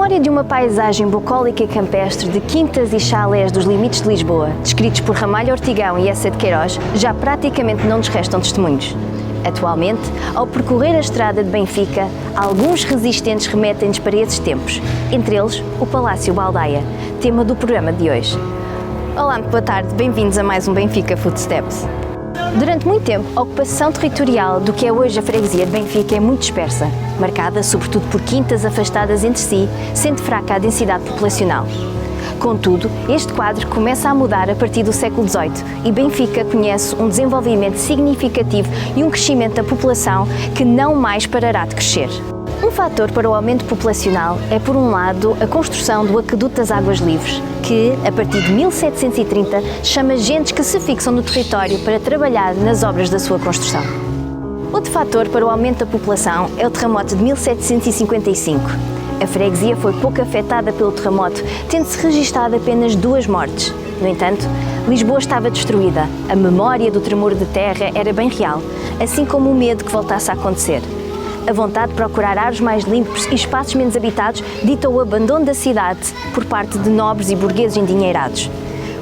memória de uma paisagem bucólica e campestre de quintas e chalés dos limites de Lisboa, descritos por Ramalho Ortigão e Eça de Queiroz, já praticamente não nos restam testemunhos. Atualmente, ao percorrer a estrada de Benfica, alguns resistentes remetem-nos para esses tempos, entre eles o Palácio Baldaia, tema do programa de hoje. Olá, muito boa tarde, bem-vindos a mais um Benfica Footsteps. Durante muito tempo, a ocupação territorial do que é hoje a freguesia de Benfica é muito dispersa, marcada sobretudo por quintas afastadas entre si, sendo fraca a densidade populacional. Contudo, este quadro começa a mudar a partir do século XVIII e Benfica conhece um desenvolvimento significativo e um crescimento da população que não mais parará de crescer. Um fator para o aumento populacional é, por um lado, a construção do Aqueduto das Águas Livres, que, a partir de 1730, chama gentes que se fixam no território para trabalhar nas obras da sua construção. Outro fator para o aumento da população é o terremoto de 1755. A freguesia foi pouco afetada pelo terremoto, tendo-se registado apenas 2 mortes. No entanto, Lisboa estava destruída, a memória do tremor de terra era bem real, assim como o medo que voltasse a acontecer. A vontade de procurar ares mais limpos e espaços menos habitados ditou o abandono da cidade por parte de nobres e burgueses endinheirados.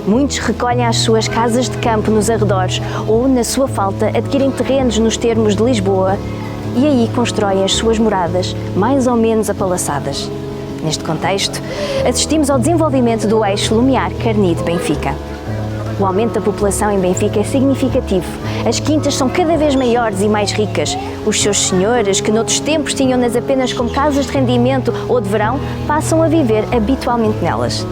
Muitos recolhem as suas casas de campo nos arredores ou, na sua falta, adquirem terrenos nos termos de Lisboa e aí constroem as suas moradas, mais ou menos apalaçadas. Neste contexto, assistimos ao desenvolvimento do eixo Lumiar-Carni de Benfica. O aumento da população em Benfica é significativo. As quintas são cada vez maiores e mais ricas. Os seus senhores, que noutros tempos tinham-nas apenas como casas de rendimento ou de verão, passam a viver habitualmente nelas.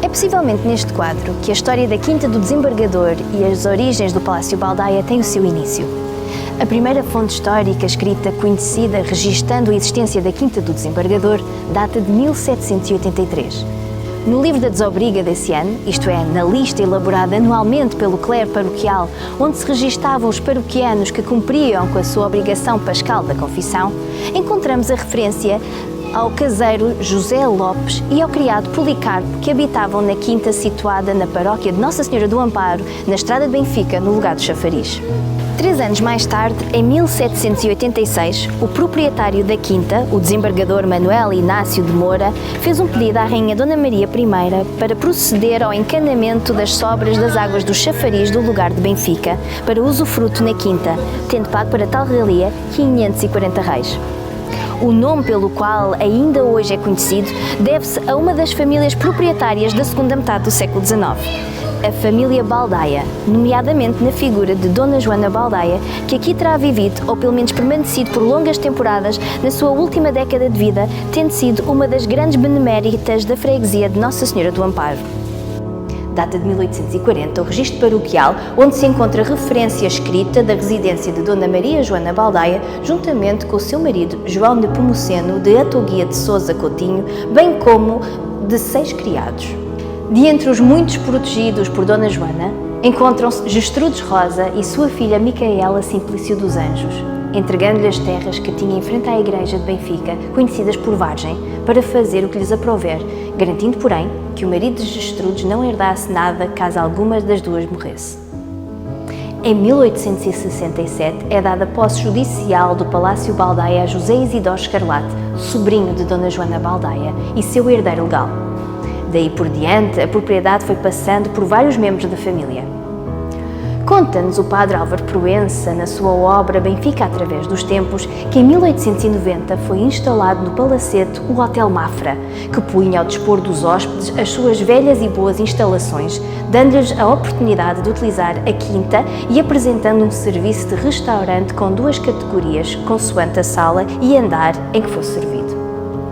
É possivelmente neste quadro que a história da Quinta do Desembargador e as origens do Palácio Baldaia têm o seu início. A primeira fonte histórica escrita conhecida registando a existência da Quinta do Desembargador data de 1783. No livro da desobriga desse ano, isto é, na lista elaborada anualmente pelo clero paroquial, onde se registavam os paroquianos que cumpriam com a sua obrigação pascal da confissão, encontramos a referência ao caseiro José Lopes e ao criado Policarpo, que habitavam na quinta situada na paróquia de Nossa Senhora do Amparo, na estrada de Benfica, no lugar do Chafariz. 3 anos mais tarde, em 1786, o proprietário da quinta, o desembargador Manuel Inácio de Moura, fez um pedido à rainha Dona Maria I para proceder ao encanamento das sobras das águas do Chafariz do lugar de Benfica, para usufruto na quinta, tendo pago para tal regalia 540 reis. O nome pelo qual ainda hoje é conhecido deve-se a uma das famílias proprietárias da segunda metade do século XIX. A família Baldaia, nomeadamente na figura de Dona Joana Baldaia, que aqui terá vivido, ou pelo menos permanecido por longas temporadas, na sua última década de vida, tendo sido uma das grandes beneméritas da freguesia de Nossa Senhora do Amparo. Data de 1840, o registro paroquial, onde se encontra referência escrita da residência de Dona Maria Joana Baldaia, juntamente com o seu marido João Nepomuceno de Atoguia de Sousa Coutinho, bem como de 6 criados. De entre os muitos protegidos por Dona Joana, encontram-se Gestrudes Rosa e sua filha Micaela Simplício dos Anjos, entregando-lhe as terras que tinha em frente à igreja de Benfica, conhecidas por Vargem, para fazer o que lhes aprouver, garantindo, porém, que o marido de Gestrudes não herdasse nada caso alguma das duas morresse. Em 1867 é dada posse judicial do Palácio Baldaia a José Isidoro Escarlate, sobrinho de Dona Joana Baldaia e seu herdeiro legal. Daí por diante, a propriedade foi passando por vários membros da família. Conta-nos o padre Álvaro Proença, na sua obra Benfica através dos tempos, que em 1890 foi instalado no Palacete o Hotel Mafra, que punha ao dispor dos hóspedes as suas velhas e boas instalações, dando-lhes a oportunidade de utilizar a quinta e apresentando um serviço de restaurante com 2 categorias, consoante a sala e andar em que fosse servido.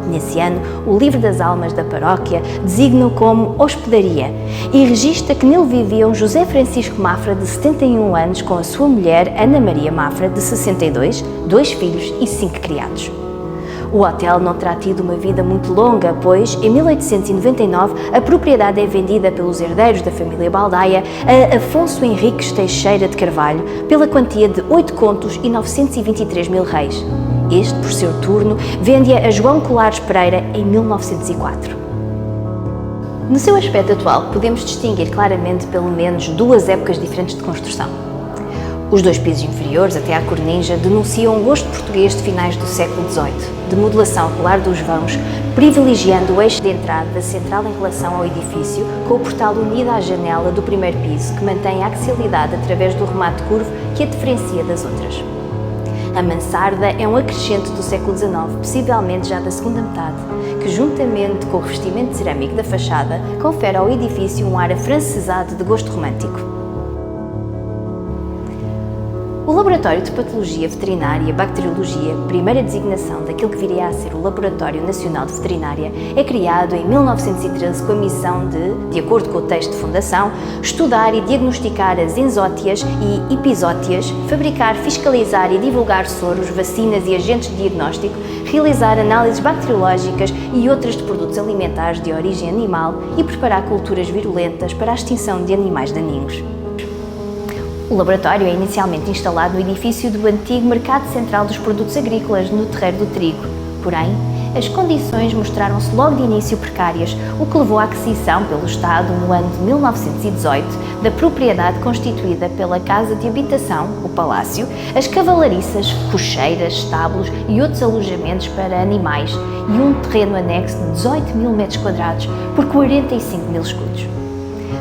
Nesse ano, o livro das almas da paróquia designa-o como hospedaria e registra que nele viviam José Francisco Mafra, de 71 anos, com a sua mulher Ana Maria Mafra, de 62, 2 filhos e 5 criados. O hotel não terá tido uma vida muito longa, pois, em 1899, a propriedade é vendida pelos herdeiros da família Baldaia a Afonso Henriques Teixeira de Carvalho, pela quantia de 8 contos e 923 mil reis. Este, por seu turno, vende-a a João Colares Pereira em 1904. No seu aspecto atual, podemos distinguir claramente pelo menos 2 épocas diferentes de construção. Os dois pisos inferiores, até à cornija, denunciam um gosto português de finais do século XVIII, de modulação regular dos vãos, privilegiando o eixo de entrada central em relação ao edifício, com o portal unido à janela do primeiro piso, que mantém a axialidade através do remate curvo que a diferencia das outras. A mansarda é um acrescente do século XIX, possivelmente já da segunda metade, que, juntamente com o revestimento cerâmico da fachada, confere ao edifício um ar afrancesado de gosto romântico. O Laboratório de Patologia Veterinária e Bacteriologia, primeira designação daquilo que viria a ser o Laboratório Nacional de Veterinária, é criado em 1913 com a missão de acordo com o texto de fundação, estudar e diagnosticar as enzótias e episótias, fabricar, fiscalizar e divulgar soros, vacinas e agentes de diagnóstico, realizar análises bacteriológicas e outras de produtos alimentares de origem animal e preparar culturas virulentas para a extinção de animais daninhos. O laboratório é inicialmente instalado no edifício do antigo Mercado Central dos Produtos Agrícolas, no Terreiro do Trigo. Porém, as condições mostraram-se logo de início precárias, o que levou à aquisição pelo Estado, no ano de 1918, da propriedade constituída pela Casa de Habitação, o Palácio, as cavalariças, cocheiras, estábulos e outros alojamentos para animais e um terreno anexo de 18.000 metros quadrados por 45.000 escudos.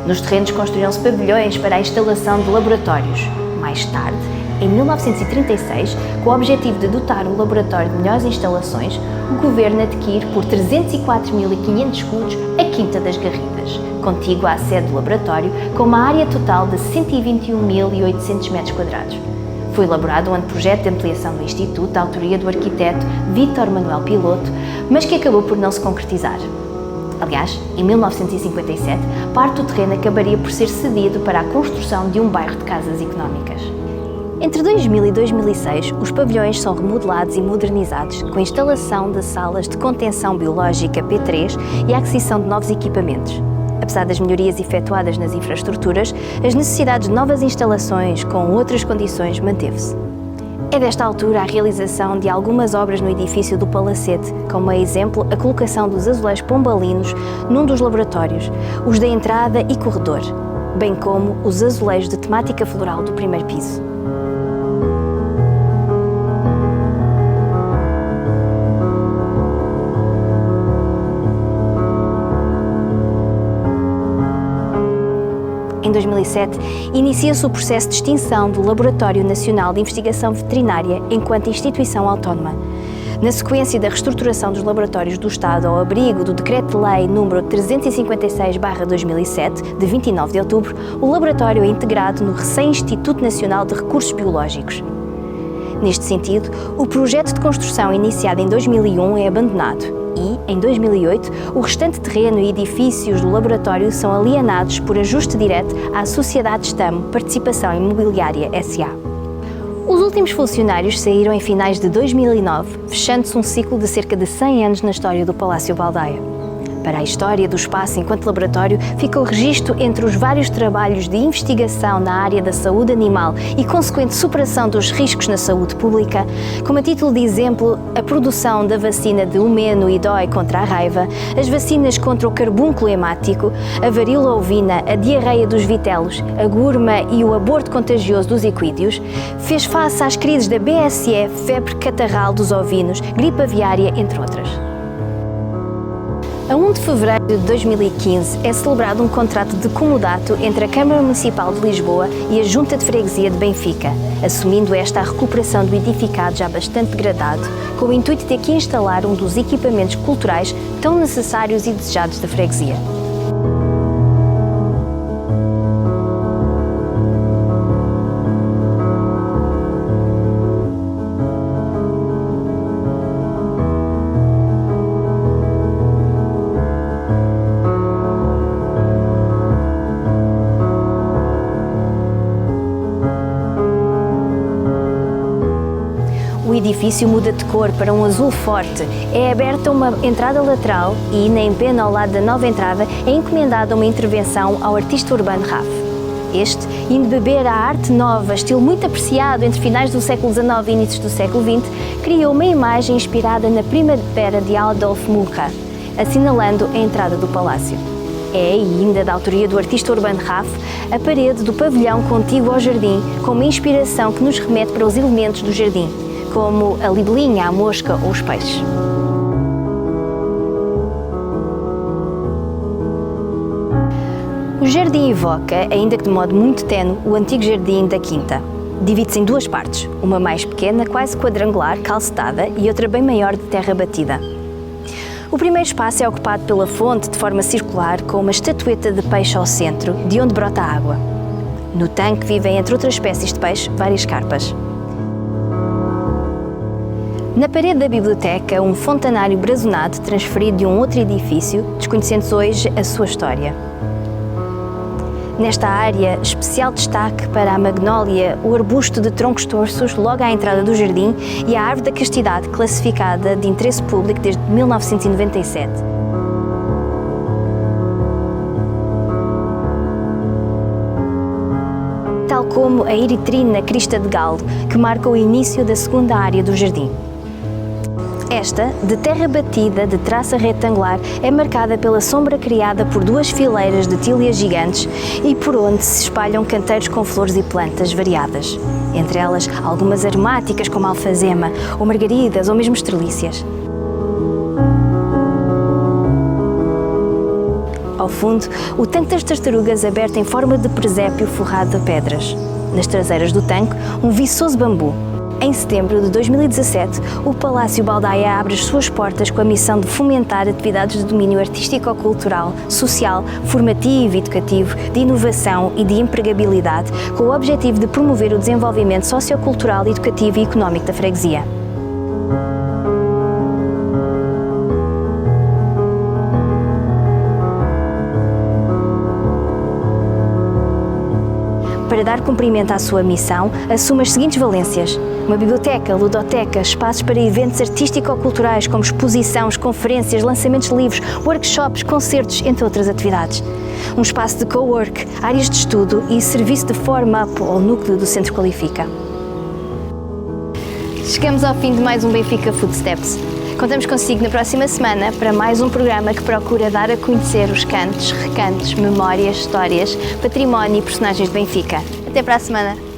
Nos terrenos construíram-se pavilhões para a instalação de laboratórios. Mais tarde, em 1936, com o objetivo de dotar o laboratório de melhores instalações, o Governo adquire por 304.500 escudos a Quinta das Garridas, contígua à sede do laboratório, com uma área total de 121.800 metros quadrados. Foi elaborado um anteprojeto de ampliação do Instituto, à autoria do arquiteto Vítor Manuel Piloto, mas que acabou por não se concretizar. Aliás, em 1957, parte do terreno acabaria por ser cedido para a construção de um bairro de casas económicas. Entre 2000 e 2006, os pavilhões são remodelados e modernizados, com a instalação de salas de contenção biológica P3 e a aquisição de novos equipamentos. Apesar das melhorias efetuadas nas infraestruturas, as necessidades de novas instalações com outras condições manteve-se. É desta altura a realização de algumas obras no edifício do Palacete, como é exemplo a colocação dos azulejos pombalinos num dos laboratórios, os da entrada e corredor, bem como os azulejos de temática floral do primeiro piso. Em 2007, inicia-se o processo de extinção do Laboratório Nacional de Investigação Veterinária enquanto instituição autónoma. Na sequência da reestruturação dos laboratórios do Estado ao abrigo do Decreto-Lei nº 356/2007, de 29 de outubro, o laboratório é integrado no recém-Instituto Nacional de Recursos Biológicos. Neste sentido, o projeto de construção iniciado em 2001 é abandonado e, em 2008, o restante terreno e edifícios do laboratório são alienados por ajuste direto à Sociedade Estamo Participação Imobiliária S.A. Os últimos funcionários saíram em finais de 2009, fechando-se um ciclo de cerca de 100 anos na história do Palácio Baldeia. Para a história do espaço enquanto laboratório, fica o registro entre os vários trabalhos de investigação na área da saúde animal e consequente superação dos riscos na saúde pública, como a título de exemplo, a produção da vacina de Humeno e DOI contra a raiva, as vacinas contra o carbúnculo hemático, a varíola ovina, a diarreia dos vitelos, a gurma e o aborto contagioso dos equídeos, fez face às crises da BSE, febre catarral dos ovinos, gripe aviária, entre outras. A 1 de fevereiro de 2015 é celebrado um contrato de comodato entre a Câmara Municipal de Lisboa e a Junta de Freguesia de Benfica, assumindo esta a recuperação do edificado já bastante degradado, com o intuito de aqui instalar um dos equipamentos culturais tão necessários e desejados da freguesia. O edifício muda de cor para um azul forte, é aberta uma entrada lateral e, na empena ao lado da nova entrada, é encomendada uma intervenção ao artista urbano Raf. Este, indo beber à arte nova, estilo muito apreciado entre finais do século XIX e inícios do século XX, criou uma imagem inspirada na Primavera de Adolf Mucha, assinalando a entrada do palácio. É, e ainda da autoria do artista Urbano Raff, a parede do pavilhão contíguo ao jardim, com uma inspiração que nos remete para os elementos do jardim, como a libelinha, a mosca ou os peixes. O jardim evoca, ainda que de modo muito tenue, o antigo jardim da Quinta. Divide-se em duas partes, uma mais pequena, quase quadrangular, calcetada, e outra bem maior, de terra batida. O primeiro espaço é ocupado pela fonte, de forma circular, com uma estatueta de peixe ao centro, de onde brota a água. No tanque vivem, entre outras espécies de peixe, várias carpas. Na parede da biblioteca, um fontanário brazonado transferido de um outro edifício, desconhecendo hoje a sua história. Nesta área, especial destaque para a magnólia, o arbusto de troncos torços logo à entrada do jardim e a árvore da castidade, classificada de interesse público desde 1997. Tal como a eritrina crista de galo, que marca o início da segunda área do jardim. Esta, de terra batida, de traça retangular, é marcada pela sombra criada por duas fileiras de tílias gigantes e por onde se espalham canteiros com flores e plantas variadas. Entre elas, algumas aromáticas como alfazema, ou margaridas, ou mesmo estrelícias. Ao fundo, o tanque das tartarugas aberto em forma de presépio forrado de pedras. Nas traseiras do tanque, um viçoso bambu. Em setembro de 2017, o Palácio Baldaia abre as suas portas com a missão de fomentar atividades de domínio artístico-cultural, social, formativo e educativo, de inovação e de empregabilidade, com o objetivo de promover o desenvolvimento sociocultural, educativo e económico da freguesia. Para dar cumprimento à sua missão, assume as seguintes valências: uma biblioteca, ludoteca, espaços para eventos artístico-culturais como exposições, conferências, lançamentos de livros, workshops, concertos, entre outras atividades. Um espaço de co-work, áreas de estudo e serviço de form-up ao núcleo do Centro Qualifica. Chegamos ao fim de mais um Benfica Footsteps. Contamos consigo na próxima semana para mais um programa que procura dar a conhecer os cantos, recantos, memórias, histórias, património e personagens de Benfica. Até para a semana!